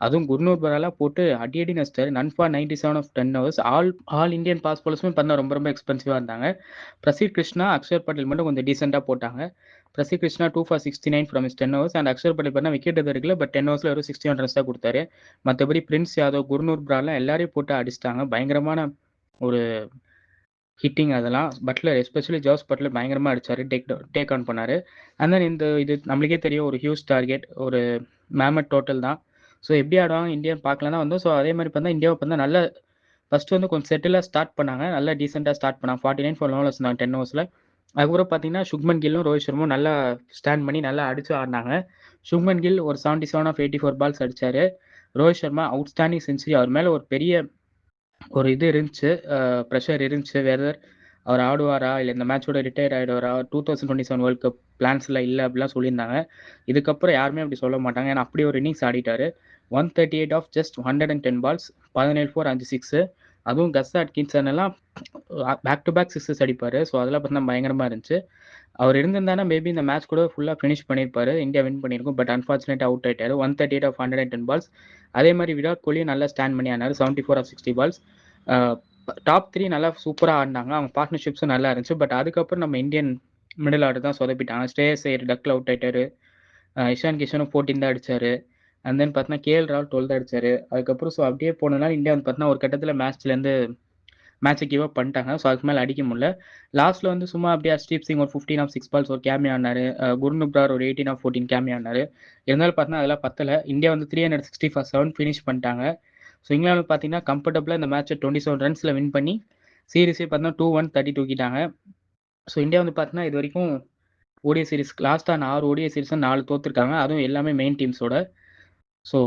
அதுவும் குர்னூர் பராலா போட்டு அடி அடின்னு அடிச்சிட்டாரு. None for 97 of 10 overs. All Indian fast பவுலர்ஸுமே பார்த்தீங்கன்னா ரொம்ப ரொம்ப எக்ஸ்பென்சிவா இருந்தாங்க. பிரசித் கிருஷ்ணா, அக்ஷர் பட்டேல் மட்டும் கொஞ்சம் டீசென்ட்டா போட்டாங்க. Prasidh Krishna 2 for 69 from his 10 overs and Axar Patel பார்த்தீங்கன்னா விக்கெட் எதுவும் எடுக்கல. பட் 10 ஓவர்ஸ்ல வெறும் 61 ரன்ஸ் தான் குடுத்தாரு. மத்தபடி பிரின்ஸ் யாதவ், குர்னூர் பராலா எல்லாரையும் போட்டு அடிச்சிட்டாங்க. பயங்கரமான ஒரு ஹிட்டிங் அதெல்லாம். பட்லர் எஸ்பெஷலி ஜோஸ் பட்லர் பயங்கரமா அடிச்சாரு. டேக் ஆன் பண்ணாரு. அண்ட் தென் இது நம்மளுக்கே தெரியும் ஒரு ஹியூஜ் டார்கெட். ஒரு மேமத் டோட்டல் தான். ஸோ எப்படி ஆடுவாங்க இந்தியான்னு பார்க்கலாம் தான் வந்தோம். ஸோ அதே மாதிரி பார்த்தா இந்தியாவை பார்த்தா நல்ல ஃபர்ஸ்ட் வந்து கொஞ்சம் செட்டிலாக ஸ்டார்ட் பண்ணாங்க. நல்லா டீசெண்டாக ஸ்டார்ட் பண்ணாங்க. 49 ஃபார் லோவர்ஸ் இருந்தாங்க 10 ஓவர்ஸில். அதுக்கப்புறம் பார்த்தீங்கன்னா சுக்மன் கில்லும் ரோஹித் சர்மாவும் நல்லா ஸ்டாண்ட் பண்ணி நல்லா அடிச்சு ஆடினாங்க. சுக்மன் கில் ஒரு 77 ஆஃப் 84 பால்ஸ் அடிச்சாரு. Rohit Sharma outstanding century. அவர் மேலே ஒரு பெரிய ஒரு இது இருந்துச்சு, ப்ரெஷர் இருந்துச்சு. வெதர் அவர் ஆடுவாரா இல்லை இந்த மேட்சோட ரிட்டையர் ஆகிடுவாரா, 2027 வேர்ல்ட் கப் பிளான்ஸ்லாம் இல்லை அப்படிலாம் சொல்லியிருந்தாங்க. இதுக்கப்புறம் யாருமே அப்படி சொல்ல மாட்டாங்க. ஏன்னா அப்படி ஒரு இன்னிங்ஸ் ஆடிட்டாரு. 138 ஆஃப் ஜஸ்ட் 110 பால்ஸ், 17 4 5 சிக்ஸு. அதுவும் கஸ் அட்கின்சன் எல்லாம் பேக் டு பேக் சிக்ஸஸ் அடிப்பார். ஸோ அதெல்லாம் பார்த்தீங்கன்னா பயங்கரமாக இருந்துச்சு. அவர் இருந்திருந்தானா மேபி இந்த மேட்ச் கூட ஃபுல்லாக ஃபினிஷ் பண்ணியிருப்பாரு. இந்தியா வின் பண்ணியிருக்கும். பட் அன்ஃபார்ச்சுனேட் அவுட் ஆயிட்டாரு. 138 ஆஃப் 110 பால்ஸ். அதே மாதிரி விராட் கோலியும் நல்லா ஸ்டாண்ட் பண்ணி ஆனார். 74 ஆஃப் 60 பால்ஸ். டாப் 3 நல்லா சூப்பராக ஆடினாங்க. அவங்க பார்ட்னர்ஷிப்ஸும் நல்லா இருந்துச்சு. பட் அதுக்கப்புறம் நம்ம இந்தியன் மிடில் ஆர்டர் தான் சொதப்பிட்டாங்க. ஸ்ரேயஸ் ஐயர் டக்கில் அவுட் ஆயிட்டாரு. இஷான் கிஷனும் 14 தான் அடிச்சாரு. அண்ட் தென் பார்த்தீங்கன்னா கேஎல் ராகுல் 12 தான் அடிச்சாரு. அதுக்கப்புறம் ஸோ அப்படியே போனதுனால இந்தியா வந்து பார்த்தீங்கன்னா ஒரு கட்டத்தில் மேட்சை கிவ் அப் பண்ணிட்டாங்க. ஸோ அதுக்கு மேலே அடிக்க முடியல. லாஸ்ட்டில் வந்து சும்மா அப்படியே ஹர்ஷ்தீப் சிங் ஒரு 15 ஆஃப் 6 பால்ஸ் ஒரு கேமியா ஆனார். குர்னூர் பரார் ஒரு 18 ஆஃப் 14 கேமியா ஆனார். இருந்தாலும் பார்த்தீங்கன்னா அதெல்லாம் பத்தலை. இந்தியா வந்து 360 ஃபார் 7 ஃபினிஷ் பண்ணிட்டாங்க. ஸோ இங்கிலாந்து பார்த்தீங்கன்னா கம்ஃபர்டபுளாக இந்த மேட்சை 27 ரன்ஸில் வின் பண்ணி சீரிஸே பார்த்தீங்கன்னா 2-1 30 தூக்கிட்டாங்க. ஸோ இந்தியா வந்து பார்த்தீங்கன்னா இது வரைக்கும் ஓடிஐ சீரிஸ் லாஸ்ட்டான 6 ஓடிஐ சீரிஸ் 4 தோத்துருக்காங்க. அதுவும் எல்லாமே மெயின் டீம்ஸோட. ஸோ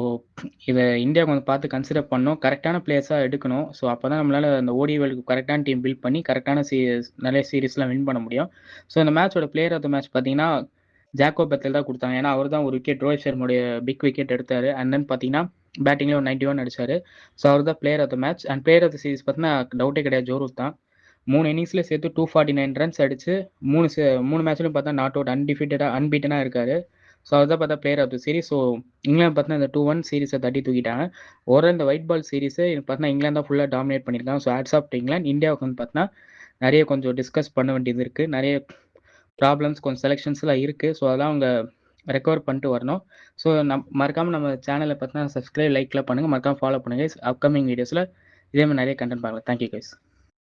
இதை இந்தியா கொஞ்சம் பார்த்து கன்சிடர் பண்ணணும். கரெக்டான பிளேயர்ஸாக எடுக்கணும். ஸோ அப்போ தான் நம்மளால் அந்த ஓடிஐ வேர்ல்டுக்கு கரெக்டான டீம் பில்ட் பண்ணி கரெக்டான நிறைய சீரீஸ்லாம் வின் பண்ண முடியும். ஸோ இந்த மேட்சோட பிளேயர் ஆஃப் த மேட்ச் பார்த்தீங்கன்னா ஜாக்கோ பெத்தல் தான் கொடுத்தாங்க. ஏன்னா அவர் தான் ஒரு விக்கெட் ரோஹித் சர்மாவுடைய பிக் விக்கெட் எடுத்தார். அண்ட் தென் பார்த்தீங்கன்னா பேட்டிங்கில் ஒரு 91 அடிச்சார். ஸோ அவர் தான் player of the match. And player of the series பார்த்தீங்கன்னா டவுட்டே கிடையாது, ஜோ ரூட் தான். 3 இன்னிங்ஸில் சேர்த்து 249 ரன்ஸ் அடிச்சு 3 மேட்ச்லையும் பார்த்தா நாட் அவுட் அன்பீட்டனாக இருக்காரு. ஸோ அவர் தான் பார்த்தா player of the series. So England பார்த்தீங்கன்னா இந்த 2-1 சீரிஸை தட்டி தூக்கிட்டாங்க. இந்த ஒயிட் பால் சீரிஸை பார்த்தீங்கன்னா இங்கிலாந்து தான் ஃபுல்லாக டாமினேட் பண்ணியிருக்காங்க. So hats off to England. இந்தியாவுக்கு வந்து பார்த்தீங்கன்னா நிறைய கொஞ்சம் டிஸ்கஸ் பண்ண வேண்டியது இருக்குது. நிறைய ப்ராப்ளம்ஸ் கொஞ்சம் செலெக்ஷன்ஸ்லாம் இருக்குது. ஸோ அதெல்லாம் அவங்க ரெக்கவர் பண்ணிட்டு வரணும். ஸோ மறக்காமல் நம்ம சேனலை பார்த்தீங்கன்னா சப்ஸ்கிரைப் லைக்லாம் பண்ணுங்கள். மறக்காமல் ஃபாலோ பண்ணுங்கள். அப்கமிங் வீடியோஸில் இதே மாதிரி நிறைய கண்டென்ட் பார்க்கலாம். Thank you guys.